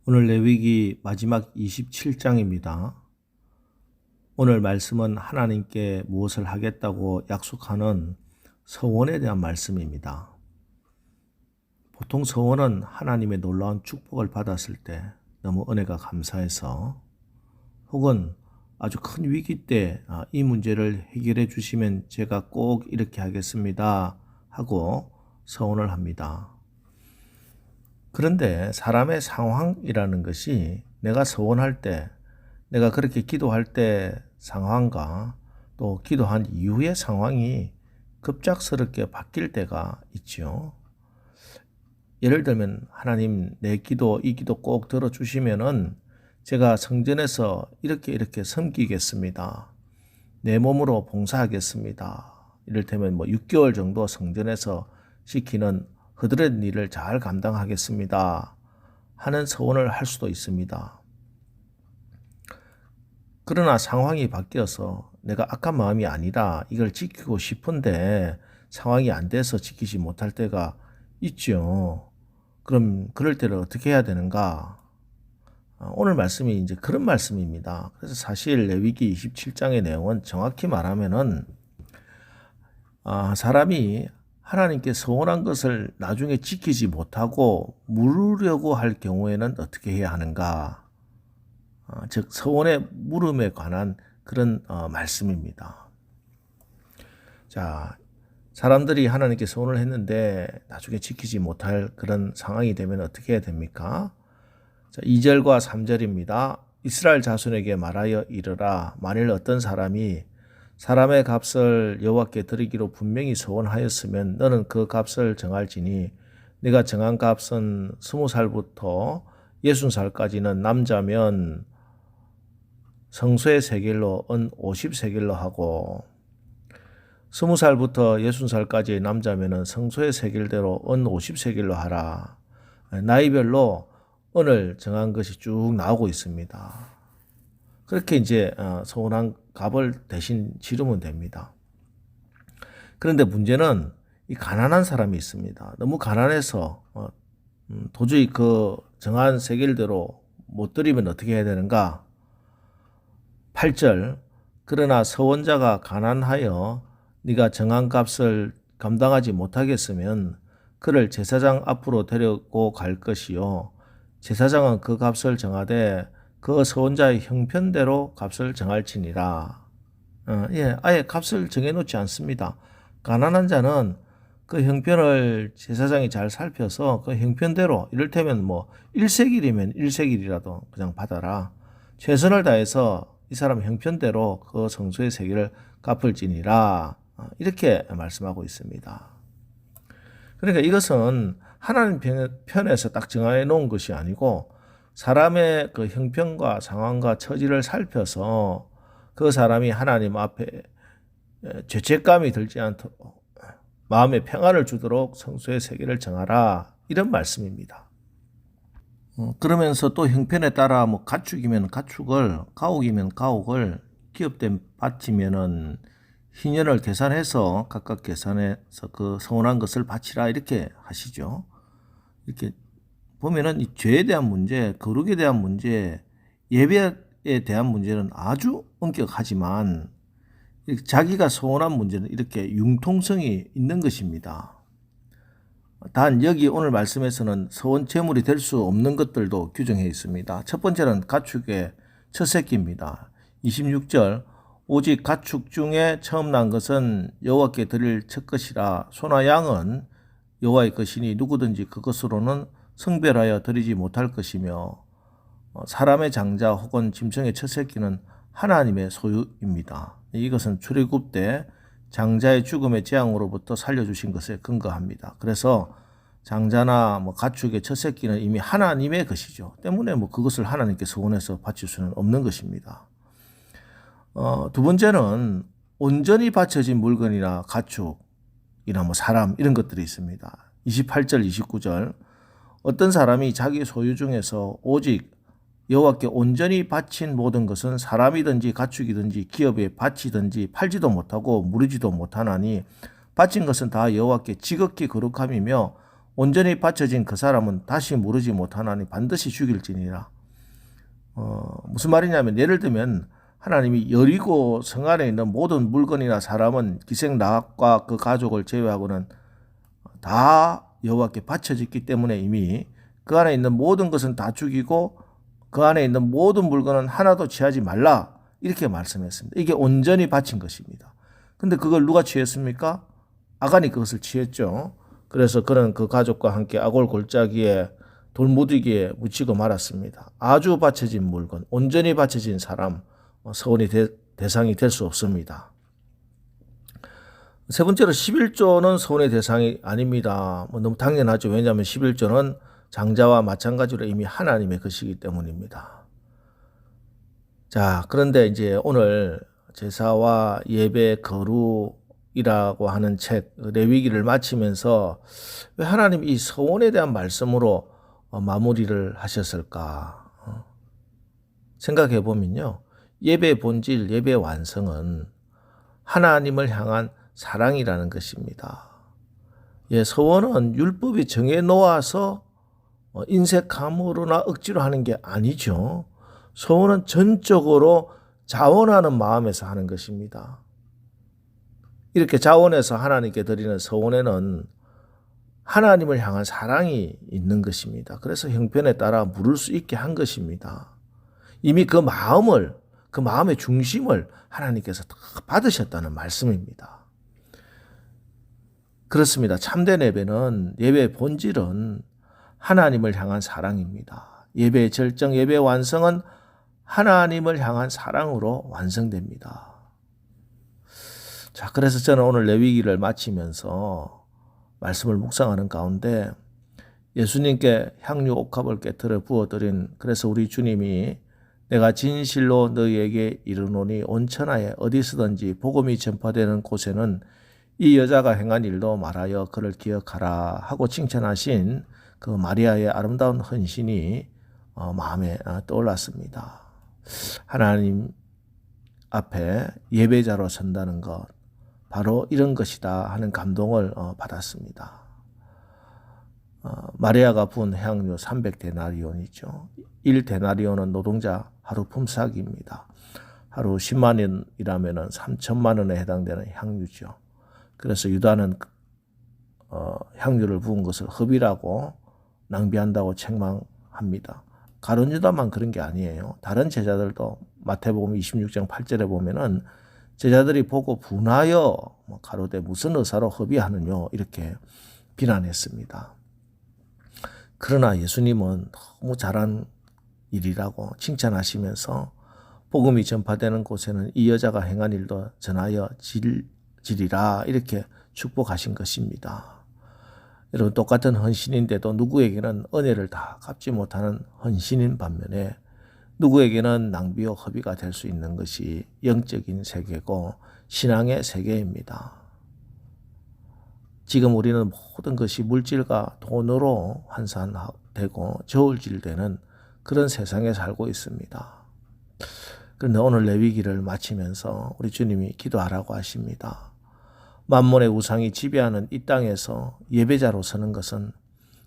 오늘 레위기 마지막 27장입니다. 오늘 말씀은 하나님께 무엇을 하겠다고 약속하는 서원에 대한 말씀입니다. 보통 서원은 하나님의 놀라운 축복을 받았을 때 너무 은혜가 감사해서, 혹은 아주 큰 위기 때 이 문제를 해결해 주시면 제가 꼭 이렇게 하겠습니다 하고 서원을 합니다. 그런데 사람의 상황이라는 것이 내가 서원할 때, 내가 그렇게 기도할 때 상황과 또 기도한 이후의 상황이 급작스럽게 바뀔 때가 있죠. 예를 들면 하나님 내 기도, 이 기도 꼭 들어주시면은 제가 성전에서 이렇게 섬기겠습니다. 내 몸으로 봉사하겠습니다. 이를테면 6개월 정도 성전에서 시키는 그들의 일을 잘 감당하겠습니다 하는 서원을 할 수도 있습니다. 그러나 상황이 바뀌어서 내가 악한 마음이 아니라 이걸 지키고 싶은데 상황이 안 돼서 지키지 못할 때가 있죠. 그럼 그럴 때를 어떻게 해야 되는가? 오늘 말씀이 이제 그런 말씀입니다. 그래서 사실 레위기 27장의 내용은 정확히 말하면은 사람이 하나님께 서원한 것을 나중에 지키지 못하고 물으려고 할 경우에는 어떻게 해야 하는가? 즉 서원의 물음에 관한 그런 말씀입니다. 자, 사람들이 하나님께 서원을 했는데 나중에 지키지 못할 그런 상황이 되면 어떻게 해야 됩니까? 자, 2절과 3절입니다. 이스라엘 자손에게 말하여 이르라. 만일 어떤 사람이 사람의 값을 여호와께 드리기로 분명히 서원하였으면 너는 그 값을 정할지니 네가 정한 값은 20살부터 60살까지는 남자면 성소의 세겔로 은 50세겔로 하고 20살부터 60살까지의 남자면 성소의 세겔대로 은 50세겔로 하라. 나이별로 은을 정한 것이 쭉 나오고 있습니다. 그렇게 이제 서운한 값을 대신 치르면 됩니다. 그런데 문제는 이 가난한 사람이 있습니다. 너무 가난해서 도저히 그 정한 세겔대로 못 드리면 어떻게 해야 되는가? 8절 그러나 서원자가 가난하여 네가 정한 값을 감당하지 못하겠으면 그를 제사장 앞으로 데리고 갈 것이요 제사장은 그 값을 정하되 그 서원자의 형편대로 값을 정할지니라. 아예 값을 정해놓지 않습니다. 가난한 자는 그 형편을 제사장이 잘 살펴서 그 형편대로, 이를테면 1세겔이면 1세겔이라도 그냥 받아라. 최선을 다해서 이 사람 형편대로 그 성소의 세겔을 갚을지니라. 이렇게 말씀하고 있습니다. 그러니까 이것은 하나님 편에서 딱 정해 놓은 것이 아니고 사람의 그 형편과 상황과 처지를 살펴서 그 사람이 하나님 앞에 죄책감이 들지 않도록 마음의 평안을 주도록 성소의 세계를 정하라, 이런 말씀입니다. 그러면서 또 형편에 따라 가축이면 가축을, 가옥이면 가옥을, 기업된 밭이면은 희년을 계산해서 각각 계산해서 그 서운한 것을 바치라, 이렇게 하시죠. 이렇게 보면은 이 죄에 대한 문제, 거룩에 대한 문제, 예배에 대한 문제는 아주 엄격하지만 자기가 서운한 문제는 이렇게 융통성이 있는 것입니다. 단 여기 오늘 말씀에서는 서원 제물이 될 수 없는 것들도 규정해 있습니다. 첫 번째는 가축의 첫 새끼입니다. 26절 오직 가축 중에 처음 난 것은 여호와께 드릴 첫 것이라. 소나 양은 여호와의 것이니 누구든지 그것으로는 성별하여 드리지 못할 것이며 사람의 장자 혹은 짐승의 첫 새끼는 하나님의 소유입니다. 이것은 출애굽 때 장자의 죽음의 재앙으로부터 살려주신 것에 근거합니다. 그래서 장자나 가축의 첫 새끼는 이미 하나님의 것이죠. 때문에 그것을 하나님께 서원해서 바칠 수는 없는 것입니다. 두 번째는 온전히 바쳐진 물건이나 가축이나 사람, 이런 것들이 있습니다. 28절 29절 어떤 사람이 자기 소유 중에서 오직 여호와께 온전히 바친 모든 것은 사람이든지 가축이든지 기업에 바치든지 팔지도 못하고 무르지도 못하나니 바친 것은 다 여호와께 지극히 거룩함이며 온전히 바쳐진 그 사람은 다시 무르지 못하나니 반드시 죽일지니라. 무슨 말이냐면 예를 들면 하나님이 여리고 성 안에 있는 모든 물건이나 사람은 기생 라합과 그 가족을 제외하고는 다 여호와께 바쳐졌기 때문에 이미 그 안에 있는 모든 것은 다 죽이고 그 안에 있는 모든 물건은 하나도 취하지 말라 이렇게 말씀했습니다. 이게 온전히 바친 것입니다. 근데 그걸 누가 취했습니까? 아간이 그것을 취했죠. 그래서 그는 그 가족과 함께 아골 골짜기에 돌무더기에 묻히고 말았습니다. 아주 바쳐진 물건, 온전히 바쳐진 사람, 서원이 대상이 될 수 없습니다. 세 번째로 11조는 서원의 대상이 아닙니다. 너무 당연하죠. 왜냐하면 11조는 장자와 마찬가지로 이미 하나님의 것이기 때문입니다. 자, 그런데 이제 오늘 제사와 예배 거룩이라고 하는 책 레위기를 마치면서 왜 하나님 이 서원에 대한 말씀으로 마무리를 하셨을까 생각해 보면요. 예배 본질, 예배 완성은 하나님을 향한 사랑이라는 것입니다. 예, 서원은 율법이 정해 놓아서 인색함으로나 억지로 하는 게 아니죠. 서원은 전적으로 자원하는 마음에서 하는 것입니다. 이렇게 자원해서 하나님께 드리는 서원에는 하나님을 향한 사랑이 있는 것입니다. 그래서 형편에 따라 물을 수 있게 한 것입니다. 이미 그 마음의 중심을 하나님께서 다 받으셨다는 말씀입니다. 그렇습니다. 참된 예배는 예배의 본질은 하나님을 향한 사랑입니다. 예배의 절정, 예배의 완성은 하나님을 향한 사랑으로 완성됩니다. 자, 그래서 저는 오늘 레위기를 마치면서 말씀을 묵상하는 가운데 예수님께 향유 옥합을 깨트려 부어드린 그래서 우리 주님이 내가 진실로 너희에게 이르노니 온 천하에 어디서든지 복음이 전파되는 곳에는 이 여자가 행한 일도 말하여 그를 기억하라 하고 칭찬하신 그 마리아의 아름다운 헌신이 마음에 떠올랐습니다. 하나님 앞에 예배자로 선다는 것 바로 이런 것이다 하는 감동을 받았습니다. 마리아가 부은 향유 300데나리온이죠. 1데나리온은 노동자 하루 품삯입니다. 하루 10만 원이라면 3천만 원에 해당되는 향유죠. 그래서 유다는 향유를 부은 것을 흡이라고 낭비한다고 책망합니다. 가룟 유다만 그런 게 아니에요. 다른 제자들도 마태복음 26장 8절에 보면은 제자들이 보고 분하여 가로되 무슨 의사로 흡이하느뇨 이렇게 비난했습니다. 그러나 예수님은 너무 잘한 일이라고 칭찬하시면서 복음이 전파되는 곳에는 이 여자가 행한 일도 전하여 지리라 이렇게 축복하신 것입니다. 여러분 똑같은 헌신인데도 누구에게는 은혜를 다 갚지 못하는 헌신인 반면에 누구에게는 낭비요 허비가 될 수 있는 것이 영적인 세계고 신앙의 세계입니다. 지금 우리는 모든 것이 물질과 돈으로 환산되고 저울질되는 그런 세상에 살고 있습니다. 그런데 오늘 레위기를 마치면서 우리 주님이 기도하라고 하십니다. 만몬의 우상이 지배하는 이 땅에서 예배자로 서는 것은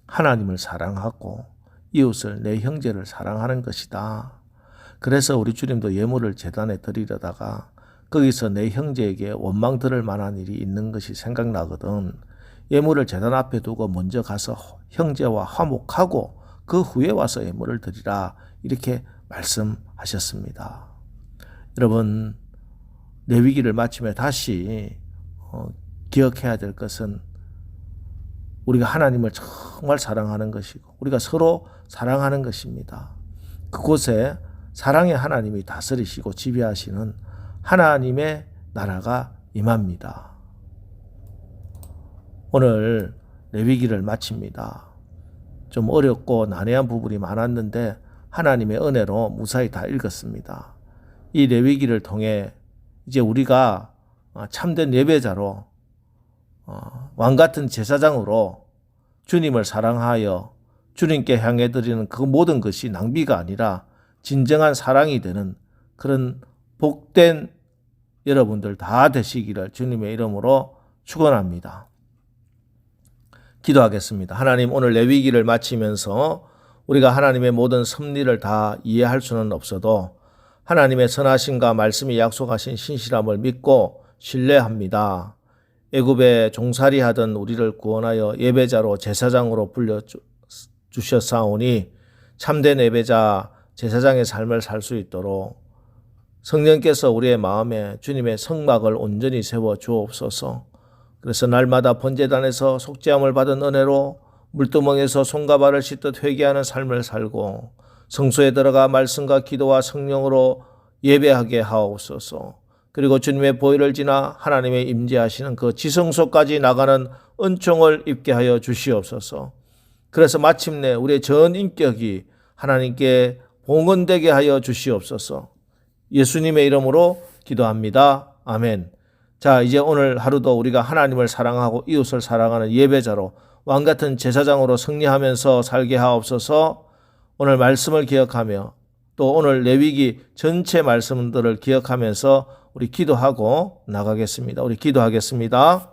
하나님을 사랑하고 이웃을 내 형제를 사랑하는 것이다. 그래서 우리 주님도 예물을 제단에 드리려다가 거기서 내 형제에게 원망 들을 만한 일이 있는 것이 생각나거든. 예물을 제단 앞에 두고 먼저 가서 형제와 화목하고 그 후에 와서 예물을 드리라 이렇게 말씀하셨습니다. 여러분 레위기를 마치며 다시 기억해야 될 것은 우리가 하나님을 정말 사랑하는 것이고 우리가 서로 사랑하는 것입니다. 그곳에 사랑의 하나님이 다스리시고 지배하시는 하나님의 나라가 임합니다. 오늘 레위기를 마칩니다. 좀 어렵고 난해한 부분이 많았는데 하나님의 은혜로 무사히 다 읽었습니다. 이 레위기를 통해 이제 우리가 참된 예배자로 왕같은 제사장으로 주님을 사랑하여 주님께 향해 드리는 그 모든 것이 낭비가 아니라 진정한 사랑이 되는 그런 복된 여러분들 다 되시기를 주님의 이름으로 축원합니다. 기도하겠습니다. 하나님, 오늘 레위기를 마치면서 우리가 하나님의 모든 섭리를 다 이해할 수는 없어도 하나님의 선하심과 말씀이 약속하신 신실함을 믿고 신뢰합니다. 애굽에 종살이하던 우리를 구원하여 예배자로 제사장으로 불러주셨사오니 참된 예배자 제사장의 삶을 살 수 있도록 성령께서 우리의 마음에 주님의 성막을 온전히 세워 주옵소서. 그래서 날마다 번제단에서 속죄함을 받은 은혜로 물두멍에서 손과 발을 씻듯 회개하는 삶을 살고 성소에 들어가 말씀과 기도와 성령으로 예배하게 하옵소서. 그리고 주님의 보혈을 지나 하나님의 임재하시는 그 지성소까지 나가는 은총을 입게 하여 주시옵소서. 그래서 마침내 우리의 전 인격이 하나님께 봉헌되게 하여 주시옵소서. 예수님의 이름으로 기도합니다. 아멘. 자, 이제 오늘 하루도 우리가 하나님을 사랑하고 이웃을 사랑하는 예배자로 왕같은 제사장으로 승리하면서 살게 하옵소서. 오늘 말씀을 기억하며 또 오늘 레위기 전체 말씀들을 기억하면서 우리 기도하고 나가겠습니다. 우리 기도하겠습니다.